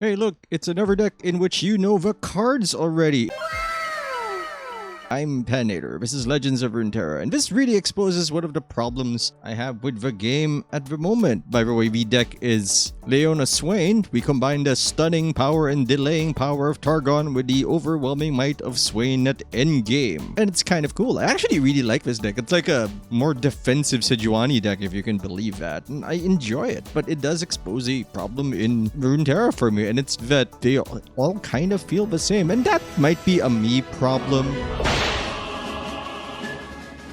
Hey look, it's another deck in which you know the cards already. I'm Patinator, this is Legends of Runeterra, and this really exposes one of the problems I have with the game at the moment. By the way, the deck is Leona Swain. We combine the stunning power and delaying power of Targon with the overwhelming might of Swain at endgame. And it's kind of cool. I actually really like this deck. It's like a more defensive Sejuani deck, if you can believe that. And I enjoy it, but it does expose a problem in Runeterra for me, and it's that they all kind of feel the same. And that might be a me problem.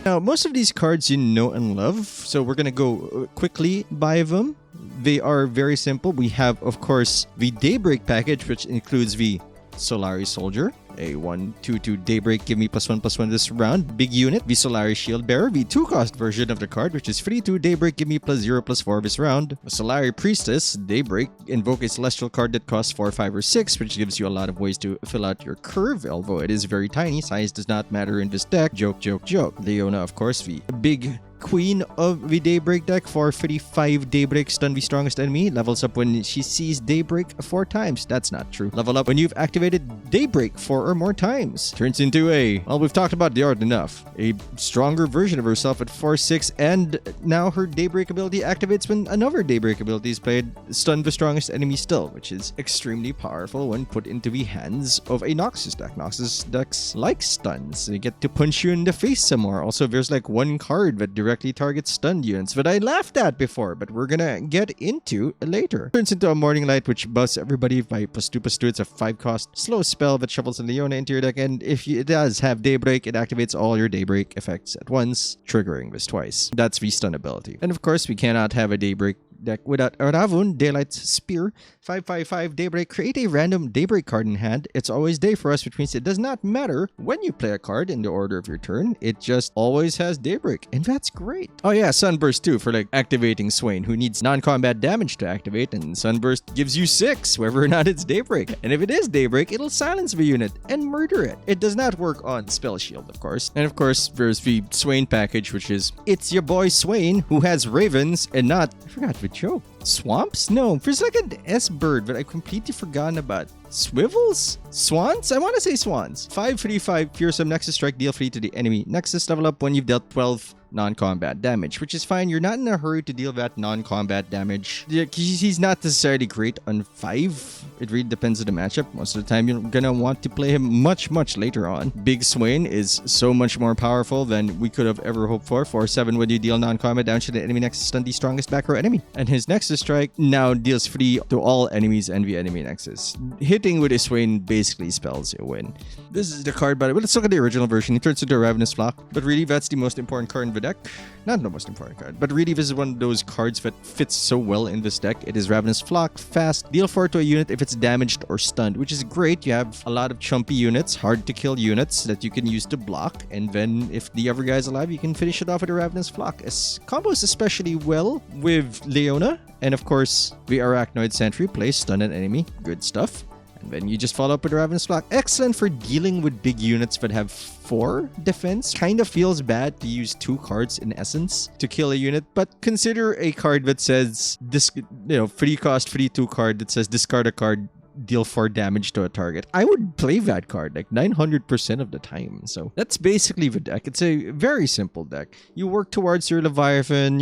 Now, most of these cards you know and love, so we're gonna go quickly by them. They are very simple. We have, of course, the Daybreak package, which includes the Solari Soldier, a 1/2/2 Daybreak, give me +1/+1 this round. Big unit, the Solari Shield Bearer, the 2-cost version of the card, which is 3/2 Daybreak, give me +0/+4 this round. The Solari Priestess, Daybreak, invoke a celestial card that costs 4, 5, or 6, which gives you a lot of ways to fill out your curve, although it is very tiny. Size does not matter in this deck. Joke, joke, joke. Leona, of course, the big queen of the Daybreak deck. For 35 Daybreak, stun the strongest enemy. Levels up when she sees Daybreak 4 times. That's not true. Level up when you've activated Daybreak 4 or more times. Turns into well, we've talked about the art enough. A stronger version of herself at 4/6, and now her Daybreak ability activates when another Daybreak ability is played. Stun the strongest enemy still, which is extremely powerful when put into the hands of a Noxus deck. Noxus decks like stuns. They get to punch you in the face some more. Also, there's like one card that directly targets stunned units that I laughed at before, but we're gonna get into later. Turns into a Morning Light, which busts everybody by +2/+2. It's a 5-cost slow spell that shovels a Leona into your deck, and if it does have Daybreak, it activates all your Daybreak effects at once, triggering this twice. That's the stun ability. And of course, we cannot have a Daybreak deck without Ravun, Daylight's Spear. 5/5/5 Daybreak. Create a random Daybreak card in hand. It's always day for us, which means it does not matter when you play a card in the order of your turn. It just always has Daybreak, and that's great. Oh yeah, Sunburst too, for like activating Swain, who needs non-combat damage to activate, and Sunburst gives you 6, whether or not it's Daybreak. And if it is Daybreak, it'll silence the unit and murder it. It does not work on Spell Shield, of course. And of course, there's the Swain package, which is, it's your boy Swain, who has ravens and not, I forgot the joke. Swamps? No, there's like an S-bird, but I've completely forgotten about. Swivels? Swans? I want to say swans. 5/3/5 Fearsome Nexus Strike, deal 3 to the enemy Nexus. Level up when you've dealt 12 non-combat damage, which is fine. You're not in a hurry to deal that non-combat damage. Yeah, he's not necessarily great on 5. It really depends on the matchup. Most of the time, you're gonna want to play him much later on. Big Swain is so much more powerful than we could have ever hoped for. 4/7 when you deal non-combat damage to the enemy Nexus, stun the strongest back row enemy. And his Nexus Strike now deals 3 to all enemies and the enemy Nexus. Hitting with a Swain basically spells a win. This is the card, but let's look at the original version. He turns into a Ravenous Flock, but really that's the most important card in the deck. Not the most important card, but really this is one of those cards that fits so well in this deck. It is Ravenous Flock, fast, deal 4 to a unit if it's damaged or stunned, which is great. You have a lot of chumpy units, hard to kill units that you can use to block, and then if the other guy's alive, you can finish it off with a Ravenous Flock. It combos especially well with Leona, and of course the Arachnoid Sentry plays stun an enemy. Good stuff. And then you just follow up with a Ravenous Flock. Excellent for dealing with big units that have 4 defense. Kind of feels bad to use 2 cards in essence to kill a unit, but consider a card that says this, 3-cost, 3/2 card that says discard a card, deal 4 damage to a target. I would play that card like 900% of the time. So that's basically the deck. It's a very simple deck. You work towards your Leviathan,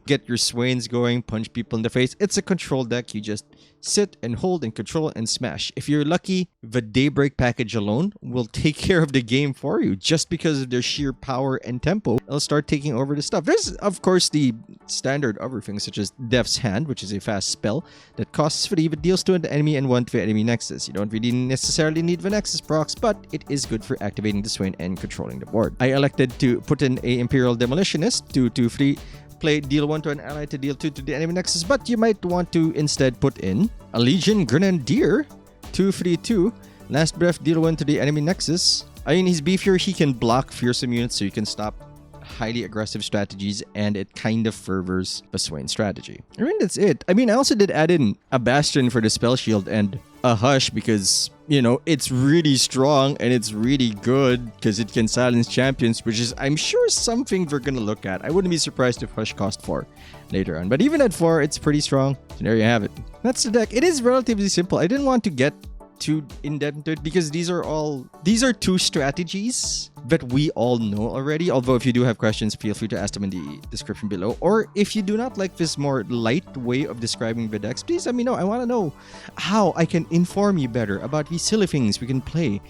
get your Swains going, punch people in the face. It's a control deck. You just sit and hold and control and smash. If you're lucky, the Daybreak package alone will take care of the game for you just because of their sheer power and tempo. They'll start taking over the stuff. There's, of course, the standard other things such as Death's Hand, which is a fast spell that costs 3 but deals 2 to the enemy and 1 to the enemy Nexus. You don't really necessarily need the Nexus procs, but it is good for activating the Swain and controlling the board. I elected to put in a Imperial Demolitionist, 2/2/3. Play deal 1 to an ally to deal 2 to the enemy Nexus, but you might want to instead put in a Legion Grenadier, 2/3/2. Last Breath, deal 1 to the enemy Nexus. I mean, he's beefier, he can block fearsome units, so you can stop highly aggressive strategies, and it kind of furthers the Swain strategy. I mean, that's it. I mean, I also did add in a Bastion for the Spell Shield and a Hush because you know, it's really strong and it's really good because it can silence champions, which is, I'm sure, something we're gonna look at. I wouldn't be surprised if Hush cost 4 later on. But even at 4, it's pretty strong. So there you have it. That's the deck. It is relatively simple. I didn't want to get too in-depth into it because these are two strategies that we all know already. Although if you do have questions, feel free to ask them in the description below. Or if you do not like this more light way of describing the decks, please let me know. I want to know how I can inform you better about these silly things we can play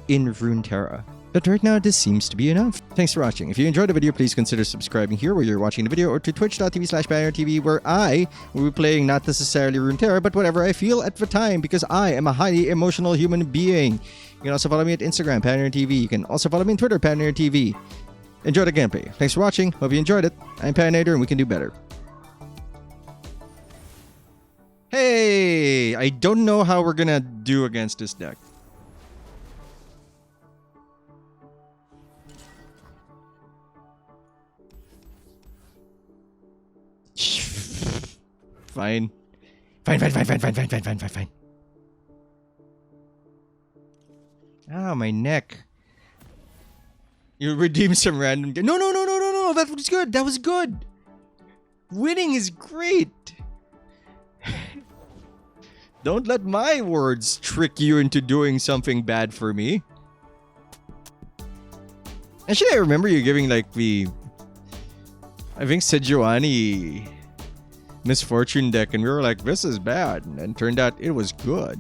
in Runeterra. But right now, this seems to be enough. Thanks for watching. If you enjoyed the video, please consider subscribing here where you're watching the video, or to twitch.tv/PatinatorTV, where I will be playing not necessarily Runeterra, but whatever I feel at the time, because I am a highly emotional human being. You can also follow me at Instagram, PatinatorTV. You can also follow me on Twitter, PatinatorTV. Enjoy the gameplay. Thanks for watching. Hope you enjoyed it. I'm Patinator, and we can do better. Hey! I don't know how we're gonna do against this deck. Fine. Fine. Ah, my neck. You redeem some random... No. That was good. That was good. Winning is great. Don't let my words trick you into doing something bad for me. Actually, I remember you giving like the... I think Sejuani Misfortune deck, and we were like, this is bad, and turned out it was good.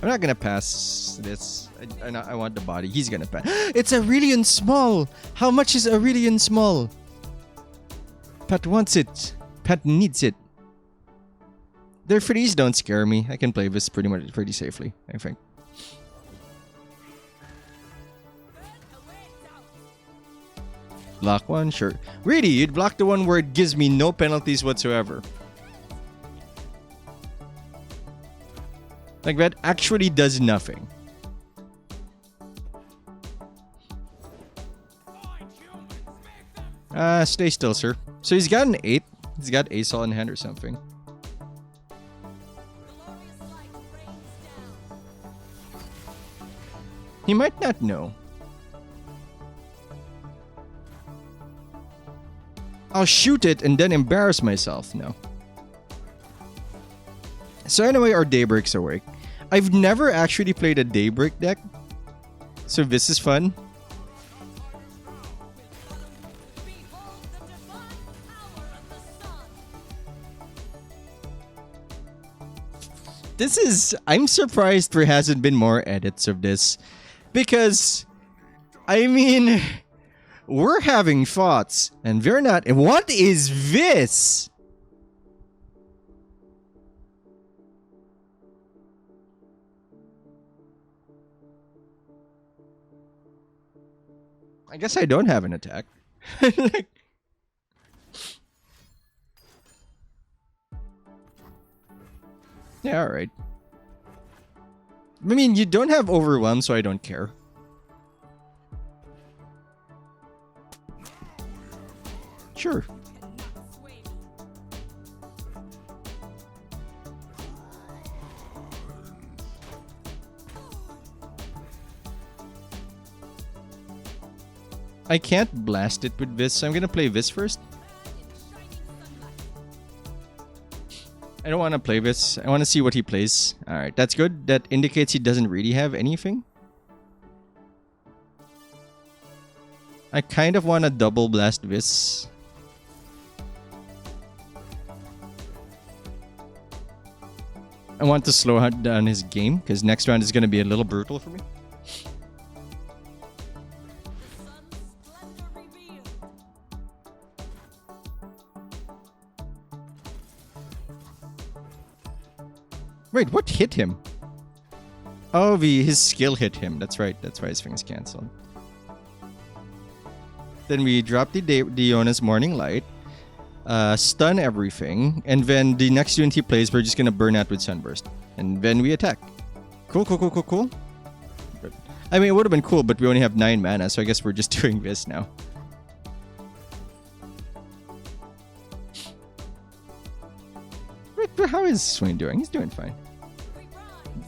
I'm not gonna pass this. I want the body. He's gonna pass. It's Aurelion Small. How much is Aurelion Small? Pat wants it. Pat needs it. Their freeze don't scare me. I can play this pretty safely, I think. Block one? Sure. Really? You'd block the one where it gives me no penalties whatsoever. Like that actually does nothing. Stay still, sir. So he's got an 8. He's got Asol in hand or something. He might not know. I'll shoot it and then embarrass myself. No. So anyway, our Daybreak's awake. I've never actually played a Daybreak deck, so this is fun. I'm surprised there hasn't been more edits of this, because, I mean... We're having thoughts, and they're not. And what is this? I guess I don't have an attack. Like, yeah, alright. I mean, you don't have Overwhelm, so I don't care. Sure. I can't blast it with this, so I'm gonna play this first. I don't want to play this. I want to see what he plays. Alright, that's good. That indicates he doesn't really have anything. I kind of want to double blast this. I want to slow down his game, because next round is going to be a little brutal for me. Wait, what hit him? Oh, his skill hit him. That's right. That's why his thing is cancelled. Then we drop the Leona's Morning Light. Stun everything, and then the next unit he plays, we're just gonna burn out with Sunburst, and then we attack. Cool. But, I mean, it would have been cool, but we only have 9 mana, so I guess we're just doing this now. Wait, how is Swain doing? He's doing fine.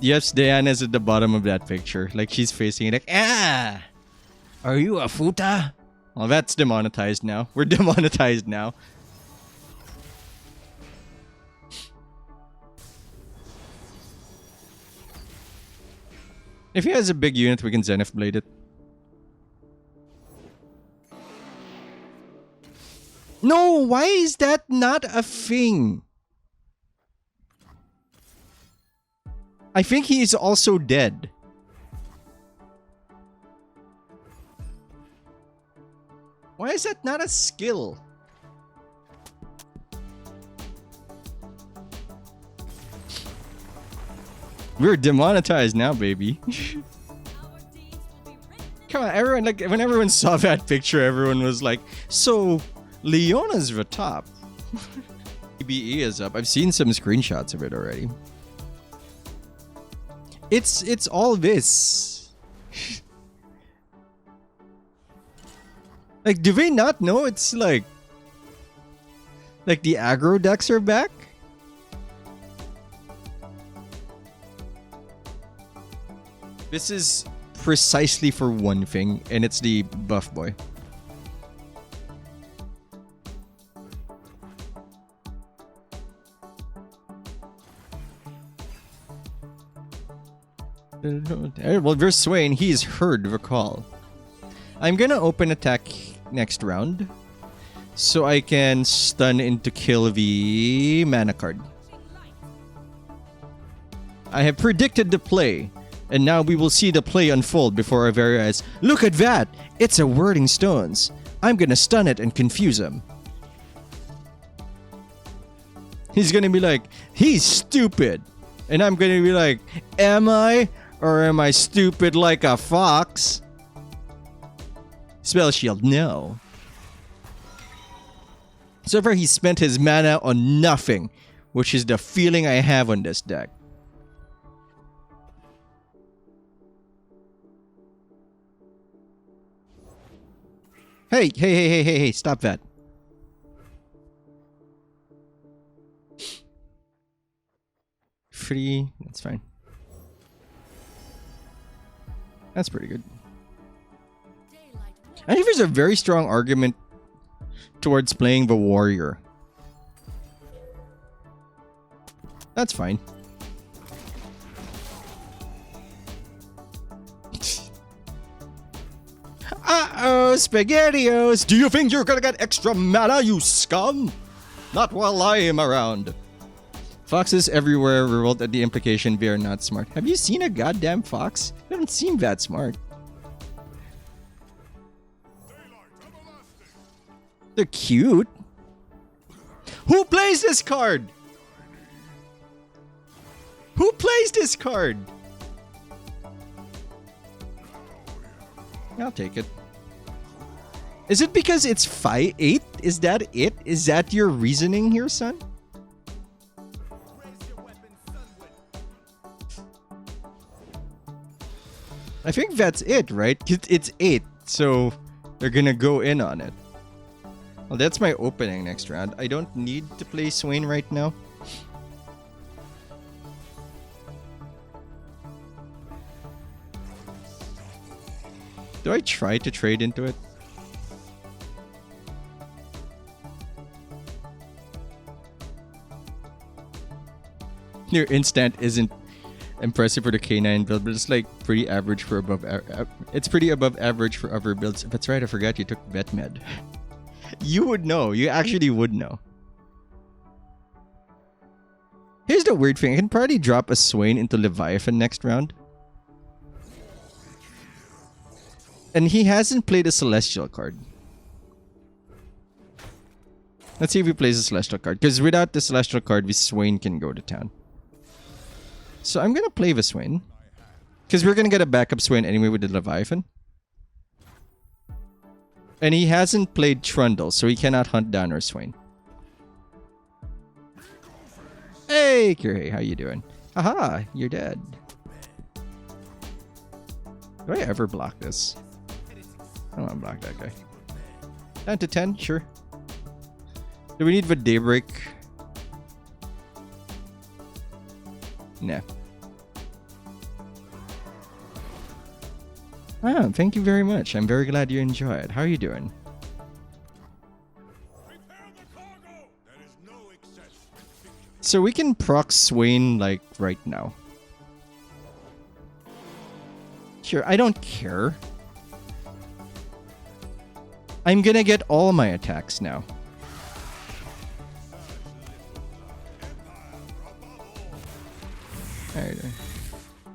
Yes, Diana's at the bottom of that picture. Like she's facing it like, ah! Are you a futa? Well, that's demonetized now. We're demonetized now. If he has a big unit, we can Zenith Blade it. No, why is that not a thing? I think he is also dead. Why is that not a skill? We're demonetized now, baby. Come on, everyone, like, when everyone saw that picture, everyone was like, so, Leona's the top. BE is up. I've seen some screenshots of it already. It's all this. Like, do they not know it's like the aggro decks are back? This is precisely for one thing, and it's the buff boy. Well, versus Swain, he's heard the call. I'm gonna open attack next round, so I can stun into kill the mana card. I have predicted the play, and now we will see the play unfold before our very eyes. Look at that! It's a Whirling Stones. I'm gonna stun it and confuse him. He's gonna be like, he's stupid. And I'm gonna be like, am I? Or am I stupid like a fox? Spell shield, no. So far, he spent his mana on nothing, which is the feeling I have on this deck. Hey, stop that. Free, that's fine. That's pretty good. I think there's a very strong argument towards playing the warrior. That's fine. Uh-oh, SpaghettiOs! Do you think you're gonna get extra mana, you scum? Not while I am around. Foxes everywhere revolt at the implication they are not smart. Have you seen a goddamn fox? They don't seem that smart. They're cute. Who plays this card? Who plays this card? I'll take it. Is it because it's 5-8? Is that it? Is that your reasoning here, son? I think that's it, right? It's 8, so they're gonna go in on it. Well, that's my opening next round. I don't need to play Swain right now. Do I try to trade into it? Your instant isn't impressive for the K9 build, but it's like pretty average for above. It's pretty above average for other builds. That's right, I forgot you took vet med. You would know. You actually would know. Here's the weird thing. I can probably drop a Swain into Leviathan next round. And he hasn't played a Celestial card. Let's see if he plays a Celestial card. Because without the Celestial card, the Swain can go to town. So I'm going to play the Swain. Because we're going to get a backup Swain anyway with the Leviathan. And he hasn't played Trundle, so he cannot hunt down our Swain. Hey, Kirei, how you doing? Aha, you're dead. Do I ever block this? I don't want to block that guy. Down to 10? Sure. Do we need the Daybreak? Nah. Ah, thank you very much. I'm very glad you enjoy it. How are you doing? So we can proc Swain like right now. Sure, I don't care. I'm gonna get all my attacks now. Alright.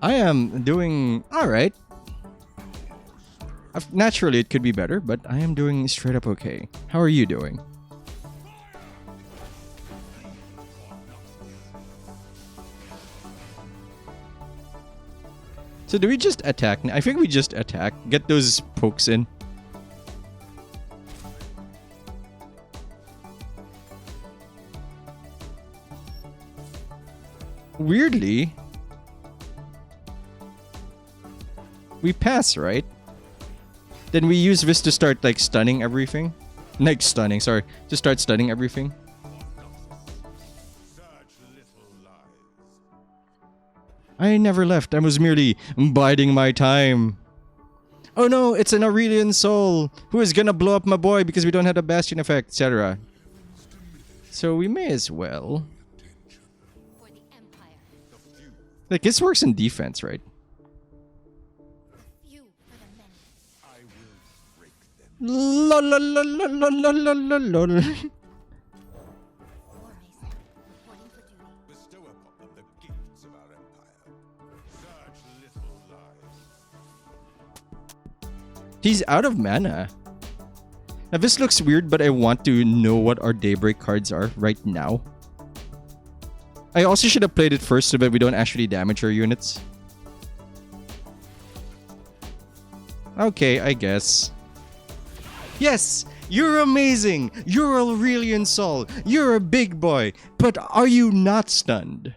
I am doing alright. Naturally, it could be better, but I am doing straight up okay. How are you doing? So do we just attack? I think we just attack. Get those pokes in. Weirdly, we pass, right? Then we use this to start like stunning everything. Like stunning, sorry. To start stunning everything. I never left. I was merely biding my time. Oh no, it's an Aurelian soul who is gonna blow up my boy because we don't have the bastion effect, etc. So we may as well. Like this works in defense, right? Lol, lol, lol, lol, lol, lol, lol, lol. He's out of mana. Now this looks weird, but I want to know what our Daybreak cards are right now. I also should have played it first so that we don't actually damage our units. Okay, I guess. Yes! You're amazing! You're Aurelian Soul! You're a big boy! But are you not stunned?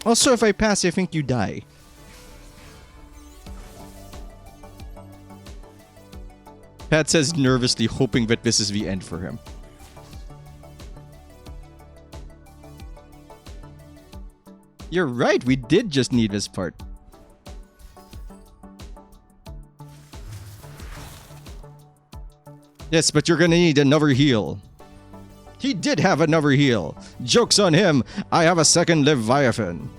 Also, if I pass, I think you die. Pat says nervously, hoping that this is the end for him. You're right, we did just need this part. Yes, but you're gonna need another heal. He did have another heal. Joke's on him, I have a second Leviathan.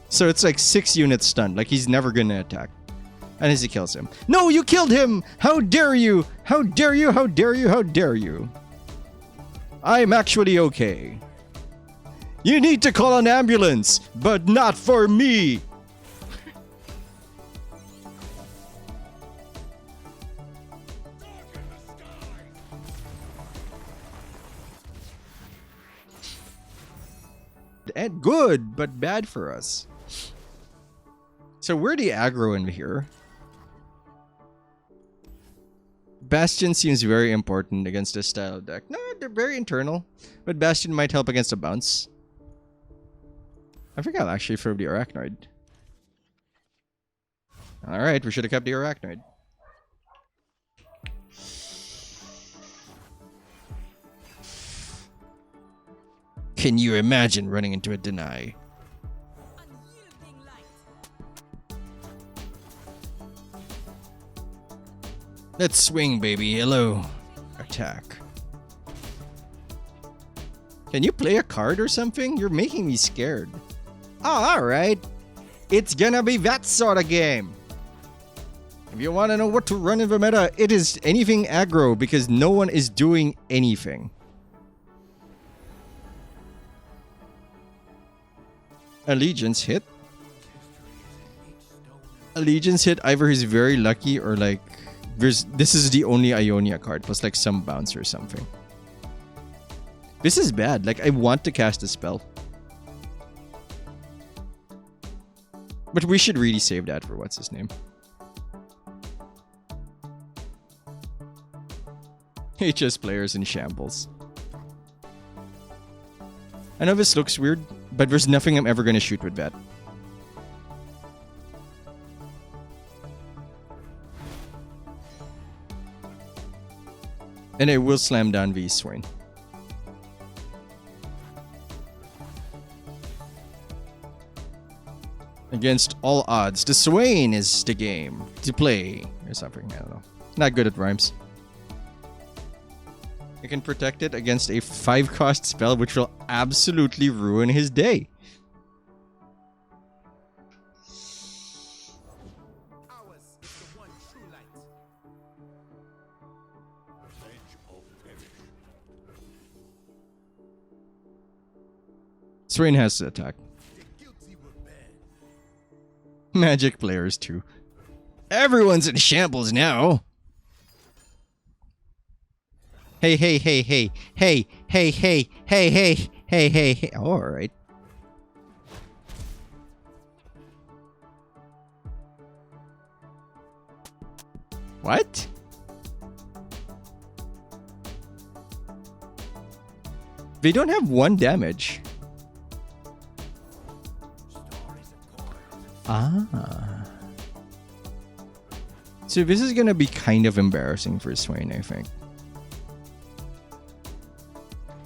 So it's like 6 units stunned, like he's never gonna attack. And as he kills him. No, you killed him! How dare you! How dare you! How dare you! How dare you! I'm actually okay. You need to call an ambulance, but not for me! And good, but bad for us. So we're the aggro in here. Bastion seems very important against this style of deck. No, they're very internal. But Bastion might help against a bounce. I think I'll actually throw the Arachnoid. Alright, we should have kept the Arachnoid. Can you imagine running into a deny? Let's swing, baby. Hello. Attack. Can you play a card or something? You're making me scared. Oh, alright. It's gonna be that sort of game. If you want to know what to run in the meta, it is anything aggro because no one is doing anything. Allegiance hit. Allegiance hit, either he's very lucky or like this is the only Ionia card plus like some bounce or something. This is bad. Like I want to cast a spell. But we should really save that for what's his name. HS players in shambles. I know this looks weird, but there's nothing I'm ever going to shoot with that. And I will slam down the Swain. Against all odds, the Swain is the game to play. Or something, I don't know. Not good at rhymes. You can protect it against a 5-cost spell, which will absolutely ruin his day. Swain has to attack. Magic players too. Everyone's in shambles now. Hey, hey, hey, hey, hey, hey, hey, hey, hey, hey, hey, hey. All right. What? They don't have 1 damage. Ah. So this is gonna be kind of embarrassing for Swain, I think.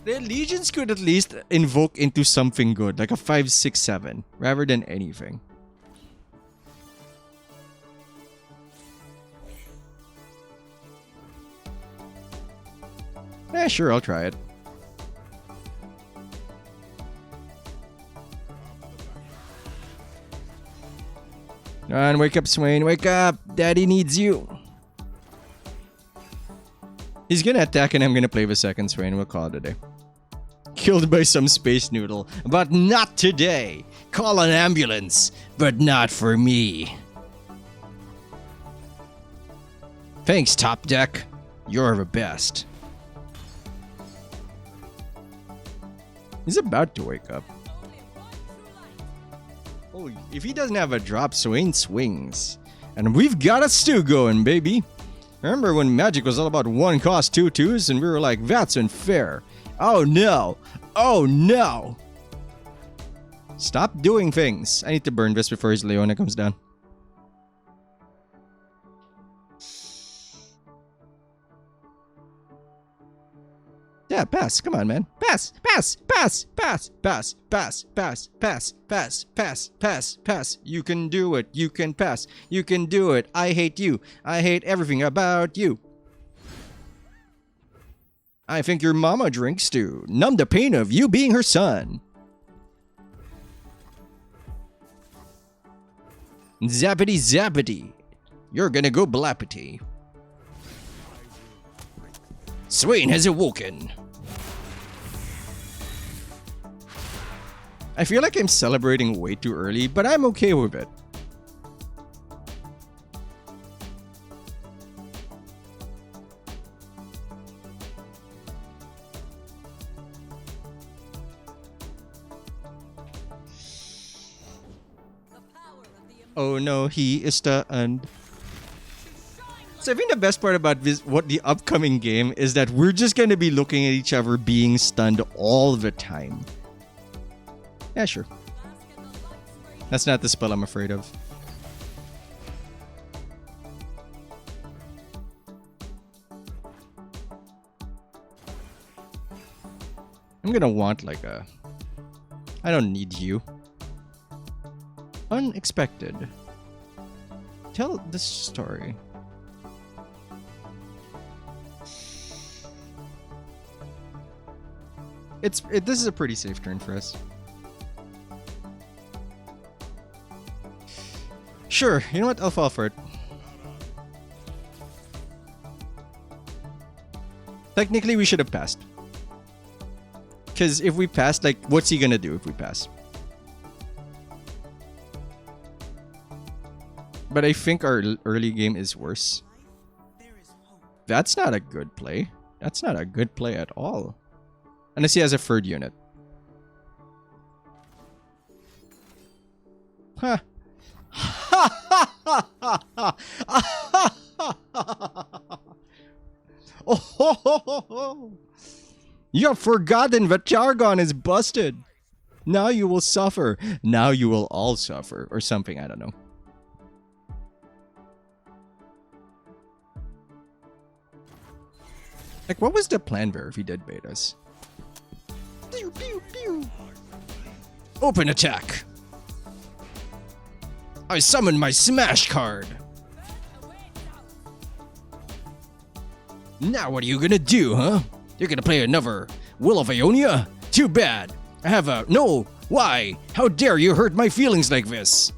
The Legions could at least invoke into something good, like a 5, 6, 7, rather than anything. Eh, sure, I'll try it. Come on, wake up, Swain. Wake up. Daddy needs you. He's gonna attack and I'm gonna play the second Swain. We'll call it a day. Killed by some space noodle. But not today. Call an ambulance. But not for me. Thanks, Top Deck. You're the best. He's about to wake up. Oh, if he doesn't have a drop, Swain swings. And we've got a stew going, baby. Remember when Magic was all about 1-cost 2/2s and we were like, that's unfair. Oh no. Oh no. Stop doing things. I need to burn this before his Leona comes down. Yeah, pass. Come on, man. Pass, pass, pass, pass, pass, pass, pass, pass, pass, pass, pass, pass. You can do it. You can pass. You can do it. I hate you. I hate everything about you. I think your mama drinks to numb the pain of you being her son. Zappity zappity. You're gonna go blappity. Swain has awoken. I feel like I'm celebrating way too early, but I'm okay with it. Oh no, he is stunned. So I think the best part about this, what the upcoming game is that we're just going to be looking at each other being stunned all the time. Yeah, sure. That's not the spell I'm afraid of. I'm gonna want like a... I don't need you. Unexpected. Tell this story. This is a pretty safe turn for us. Sure, you know what? I'll fall for it. Technically, we should have passed. Because if we passed, like, what's he gonna do if we pass? But I think our early game is worse. That's not a good play. That's not a good play at all. Unless he has a third unit. Huh. Oh, you have forgotten that Targon is busted. Now you will suffer. Now you will all suffer. Or something, I don't know. Like, what was the plan there if he did bait us? Pew, pew, pew. Open attack. I summoned my Smash card. Now what are you gonna do, huh? You're gonna play another Will of Ionia? Too bad. I have a... No! Why? How dare you hurt my feelings like this?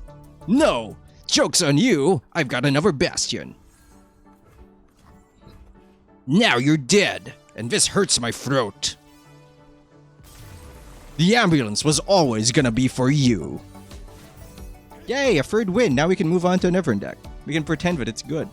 No! Joke's on you! I've got another Bastion. Now you're dead, and this hurts my throat. The ambulance was always gonna be for you. Yay, a third win. Now we can move on to a Neverend deck. We can pretend that it's good.